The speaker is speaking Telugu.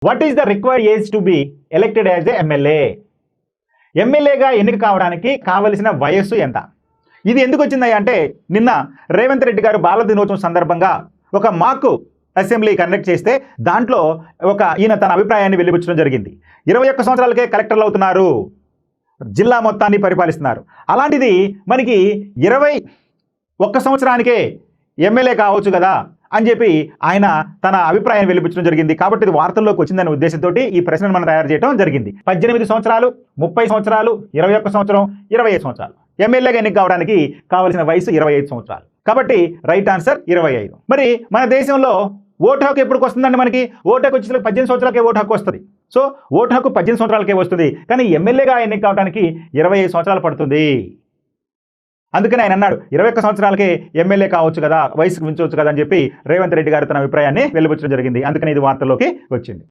What is the required age to be elected as a MLA? ఎమ్మెల్యేగా ఎన్నిక కావడానికి కావలసిన వయస్సు ఎంత? ఇది ఎందుకు వచ్చింది అంటే నిన్న రేవంత్ రెడ్డి గారు బాల దినోత్సవం సందర్భంగా ఒక మాక్ అసెంబ్లీ కండక్ట్ చేస్తే దాంట్లో ఈయన తన అభిప్రాయాన్ని వెలిబుచ్చడం జరిగింది. 21 సంవత్సరాలకే కలెక్టర్లు అవుతున్నారు, జిల్లా మొత్తాన్ని పరిపాలిస్తున్నారు. అలాంటిది మనకి 21 సంవత్సరానికే ఎమ్మెల్యే కావచ్చు కదా అని చెప్పి ఆయన తన అభిప్రాయాన్ని వెలిబుచ్చడం జరిగింది. కాబట్టి ఇది వార్తల్లోకి వచ్చిందనే ఉద్దేశంతో ఈ ప్రశ్నను మనం తయారు చేయడం జరిగింది. 18 సంవత్సరాలు, 30 సంవత్సరాలు, 21 సంవత్సరం, 25 సంవత్సరాలు. ఎమ్మెల్యేగా ఎన్నిక కావడానికి కావలసిన వయసు 25 సంవత్సరాలు. కాబట్టి రైట్ ఆన్సర్ 25. మరి మన దేశంలో ఓటు హక్కు ఎప్పుడు వస్తుందండి? మనకి ఓటు హక్కు వచ్చేసరికి 18 సంవత్సరాలకే ఓటు హక్కు వస్తుంది. సో ఓటు హక్కు 18 సంవత్సరాలకే వస్తుంది, కానీ ఎమ్మెల్యేగా ఎన్నిక కావడానికి 25 సంవత్సరాలు పడుతుంది. అందుకని ఆయన అన్నాడు 21 సంవత్సరాలకే ఎమ్మెల్యే కావచ్చు కదా, వయసుకు మించవచ్చు కదా అని చెప్పి రేవంత్ రెడ్డి గారు తన అభిప్రాయాన్ని వెలిబుచ్చడం జరిగింది. అందుకని ఇది వార్తల్లోకి వచ్చింది.